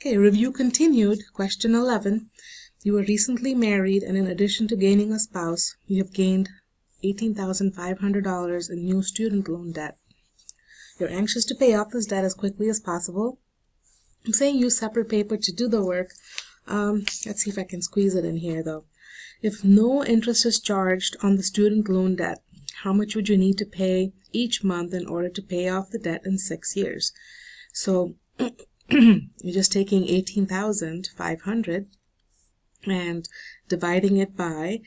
Okay, review continued. Question 11. You were recently married, and in addition to gaining a spouse, you have gained $18,500 in new student loan debt. You're anxious to pay off this debt as quickly as possible. I'm saying use separate paper to do the work. Let's see if I can squeeze it in here, though. If no interest is charged on the student loan debt, how much would you need to pay each month in order to pay off the debt in 6 years? So you're just taking $18,500 and dividing it by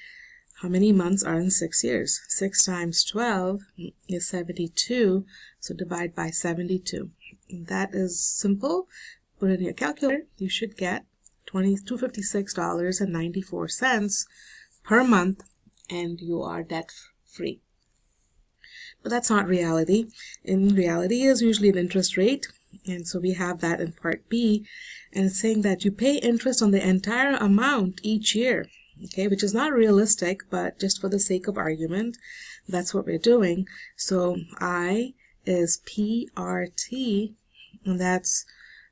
how many months are in 6 years. 6 times 12 is 72, so divide by 72. And that is simple. Put it in your calculator. You should get $256.94 per month, and you are debt free. But that's not reality. In reality is usually an interest rate, and so we have that in part B, and it's saying that you pay interest on the entire amount each year, okay, which is not realistic, but just for the sake of argument, that's what we're doing. So I is PRT, and that's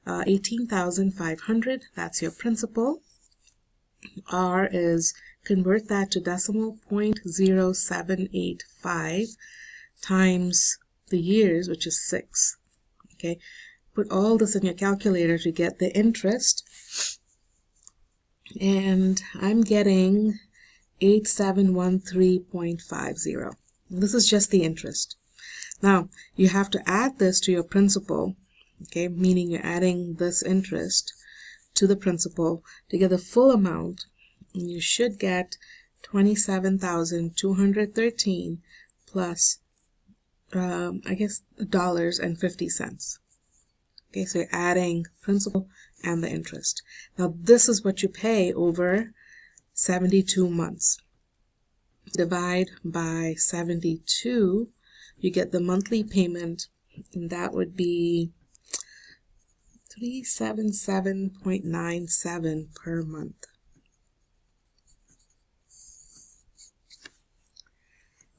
18,500. That's your principal. R is, convert that to decimal, 0.0785 times the years, which is 6. Okay, put all this in your calculator to get the interest, and I'm getting 8713.50. This is just the interest. Now you have to add this to your principal, okay, meaning you're adding this interest to the principal to get the full amount, and you should get 27,213 plus I guess $1.50. Okay, so you're adding principal and the interest. Now this is what you pay over 72 months. Divide by 72, you get the monthly payment, and that would be $377.97 per month.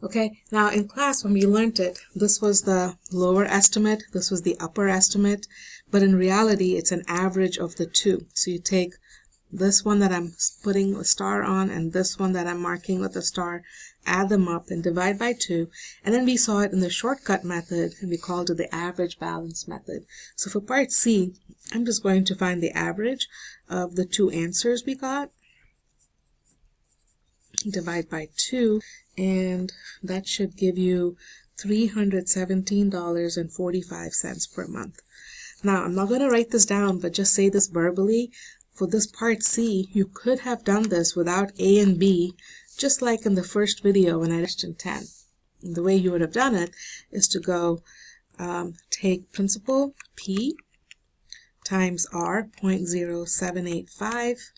Okay, now in class when we learned it, this was the lower estimate, this was the upper estimate, but in reality it's an average of the two. So you take this one that I'm putting a star on and this one that I'm marking with a star, add them up and divide by 2, and then we saw it in the shortcut method and we called it the average balance method. So for part C, I'm just going to find the average of the two answers we got, divide by 2, and that should give you $317.45 per month. Now I'm not going to write this down, but just say this verbally. For this part C, you could have done this without A and B, just like in the first video when I did question 10. And the way you would have done it is to go take principal P times R, 0.0785,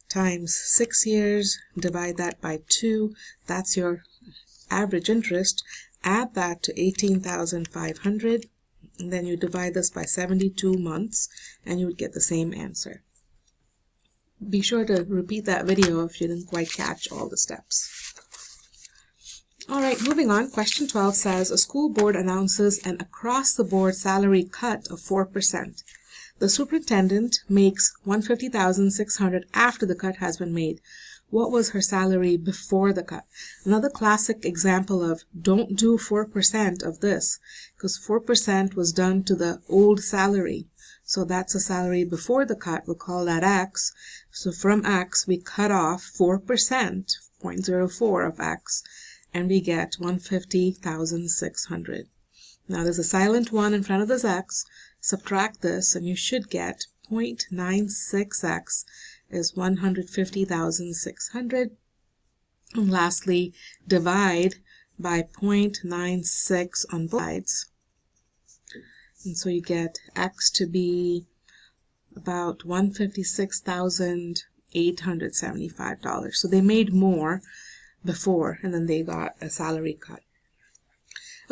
times 6 years, divide that by 2, that's your average interest, add that to 18,500, and then you divide this by 72 months, and you would get the same answer. Be sure to repeat that video if you didn't quite catch all the steps. Alright, moving on. Question 12 says, a school board announces an across-the-board salary cut of 4%. The superintendent makes $150,600 after the cut has been made. What was her salary before the cut? Another classic example of don't do 4% of this, because 4% was done to the old salary. So that's a salary before the cut. We'll call that X. So from X, we cut off 4%, 0.04 of X, and we get $150,600. Now there's a silent 1 in front of this X. Subtract this, and you should get 0.96x is $150,600. And lastly, divide by 0.96 on both sides. And so you get X to be about $156,875. So they made more before, and then they got a salary cut.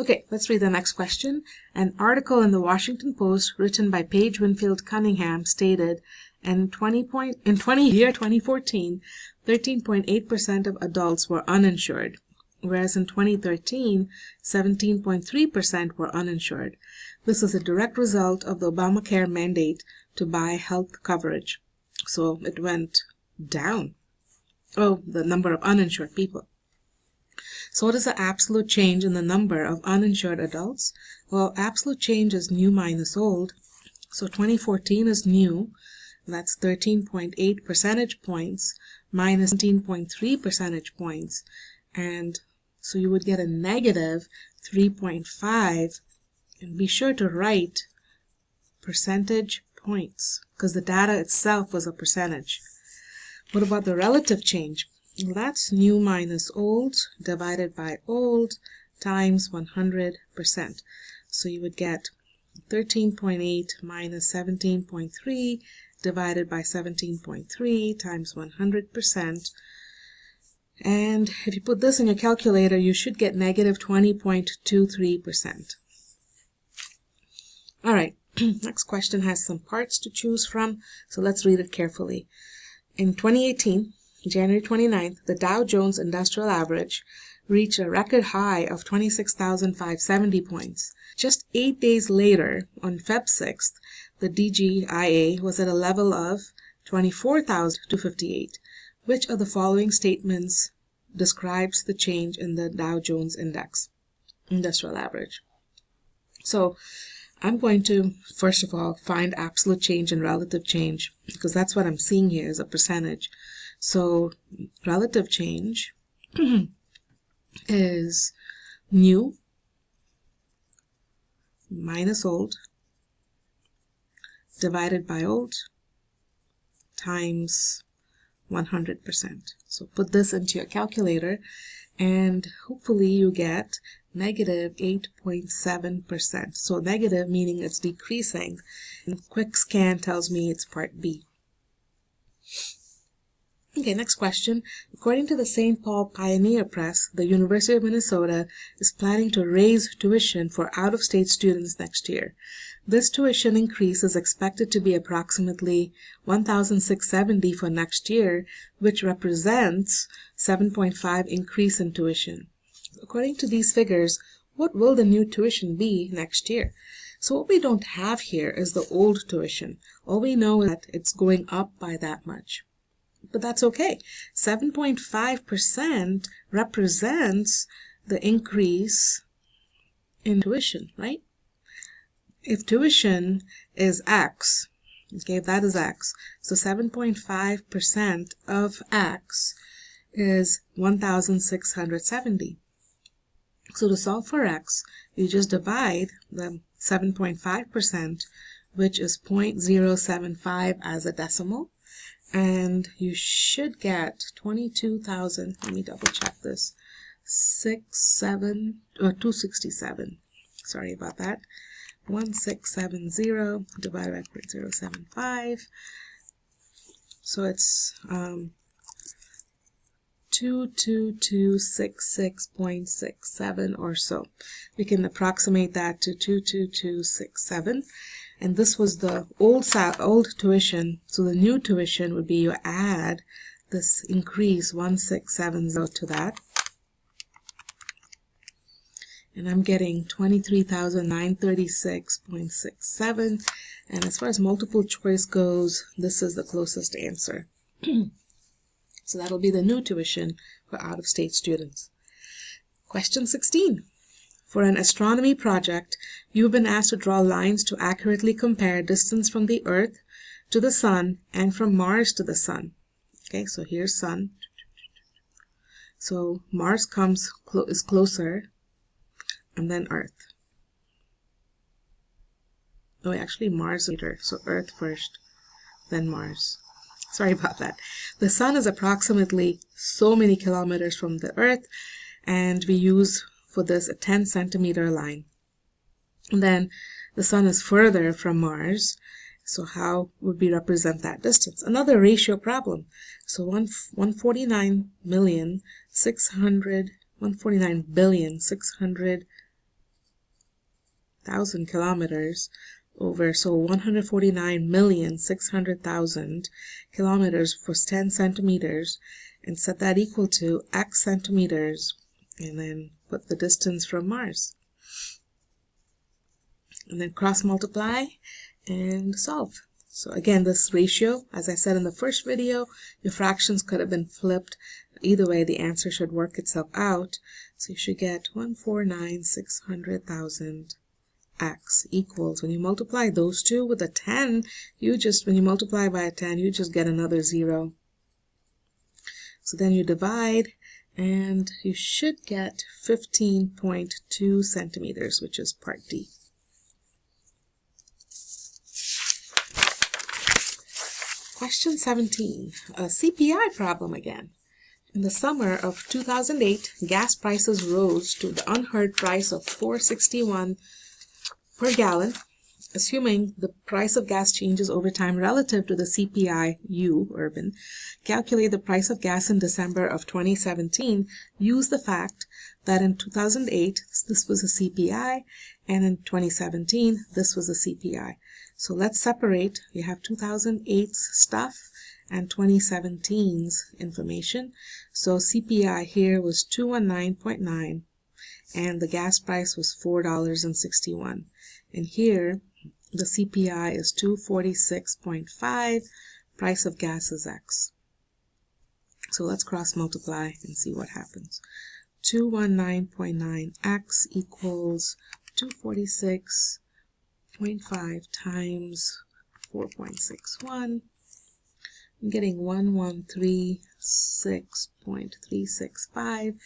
Okay, let's read the next question. An article in the Washington Post written by Paige Winfield Cunningham stated, in 2014, 13.8% of adults were uninsured, whereas in 2013, 17.3% were uninsured. This is a direct result of the Obamacare mandate to buy health coverage. So it went down. Oh, the number of uninsured people. So what is the absolute change in the number of uninsured adults? Well, absolute change is new minus old. So 2014 is new. That's 13.8 percentage points minus 17.3 percentage points. And so you would get a negative 3.5. And be sure to write percentage points because the data itself was a percentage. What about the relative change? Well, that's new minus old divided by old times 100%. So you would get 13.8 minus 17.3 divided by 17.3 times 100%. And if you put this in your calculator, you should get negative 20.23%. All right, next question has some parts to choose from, so let's read it carefully. In 2018, January 29th, the Dow Jones Industrial Average reached a record high of 26,570 points. Just 8 days later, on Feb 6th, the DJIA was at a level of 24,258. Which of the following statements describes the change in the Dow Jones Industrial Average? So I'm going to, first of all, find absolute change and relative change, because that's what I'm seeing here is a percentage. So relative change is new minus old divided by old times 100%. So put this into your calculator and hopefully you get negative 8.7%. So negative meaning it's decreasing. And quick scan tells me it's part B. Okay, next question. According to the St. Paul Pioneer Press, the University of Minnesota is planning to raise tuition for out-of-state students next year. This tuition increase is expected to be approximately $1,670 for next year, which represents 7.5 increase in tuition. According to these figures, what will the new tuition be next year? So what we don't have here is the old tuition. All we know is that it's going up by that much. But that's okay. 7.5% represents the increase in tuition, right? If tuition is X, okay, that is X. So 7.5% of X is 1,670. So to solve for X, you just divide the 7.5%, which is 0.075 as a decimal, and you should get 22,000, let me double check this, 267, sorry about that, 1670 divided by 0.075, so it's 22266.67 or so. We can approximate that to 22267. And this was the old tuition. So the new tuition would be you add this increase 1670 to that. And I'm getting 23,936.67. And as far as multiple choice goes, this is the closest answer. So that'll be the new tuition for out-of-state students. Question 16. For an astronomy project, you've been asked to draw lines to accurately compare distance from the Earth to the Sun and from Mars to the Sun. Okay, so here's Sun. So Mars is closer, and then Earth. Oh, actually Mars later, so Earth first, then Mars. Sorry about that. The Sun is approximately so many kilometers from the Earth, and we use for this a 10 centimeter line. And then the Sun is further from Mars, so how would we represent that distance? Another ratio problem. So 149,600,000 kilometers over, so 149,600,000 kilometers for 10 centimeters, and set that equal to X centimeters, and then put the distance from Mars. And then cross multiply and solve. So again, this ratio, as I said in the first video, your fractions could have been flipped. Either way, the answer should work itself out. So you should get 149,600,000 x equals, when you multiply those two with a 10, when you multiply by a 10, you just get another 0. So then you divide, and you should get 15.2 centimeters, which is part D. Question 17, a CPI problem again. In the summer of 2008, gas prices rose to the unheard price of $4.61 per gallon. Assuming the price of gas changes over time relative to the CPI-U, urban, calculate the price of gas in December of 2017. Use the fact that in 2008, this was a CPI, and in 2017, this was a CPI. So let's separate. We have 2008's stuff and 2017's information. So CPI here was 219.9, and the gas price was $4.61. And here, the CPI is 246.5, price of gas is X. So let's cross multiply and see what happens. 219.9x equals 246.5 times 4.61. I'm getting 1136.365.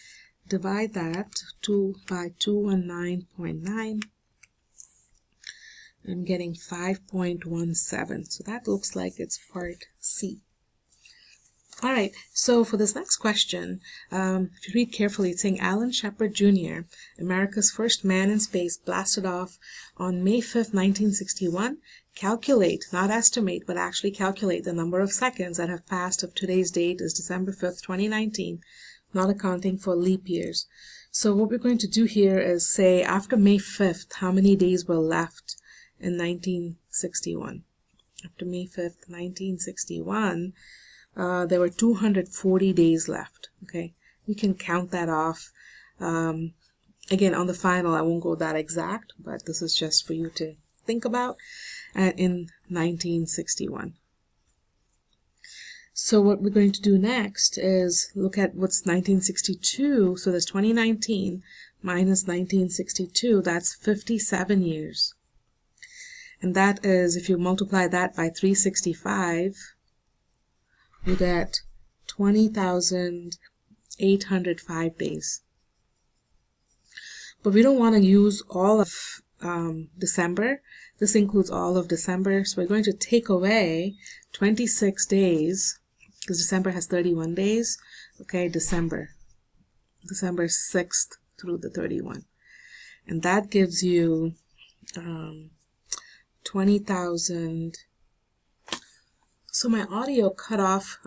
Divide that by 219.9. I'm getting 5.17. So that looks like it's part C. All right, so for this next question, if you read carefully, it's saying Alan Shepard Jr., America's first man in space, blasted off on May 5th, 1961. Calculate, not estimate, but actually calculate the number of seconds that have passed if today's date is December 5th, 2019, not accounting for leap years. So what we're going to do here is say after May 5th, how many days were left in 1961. After May 5th, 1961, there were 240 days left. Okay, you can count that off. Again, on the final, I won't go that exact, but this is just for you to think about in 1961. So what we're going to do next is look at what's 1962. So that's 2019 minus 1962. That's 57 years. And that is, if you multiply that by 365, you get 20,805 days. But we don't want to use all of December. This includes all of December. So we're going to take away 26 days, because December has 31 days. Okay, December 6th through the 31. And that gives you 20,000. So my audio cut off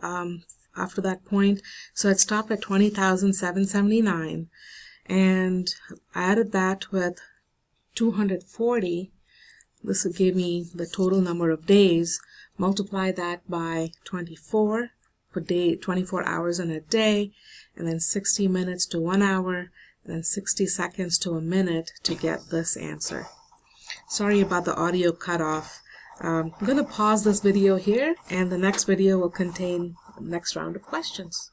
after that point. So it stopped at 20,779. And I added that with 240. This will give me the total number of days. Multiply that by 24 per day, 24 hours in a day, and then 60 minutes to 1 hour, and then 60 seconds to a minute to get this answer. Sorry about the audio cutoff. I'm going to pause this video here, and the next video will contain the next round of questions.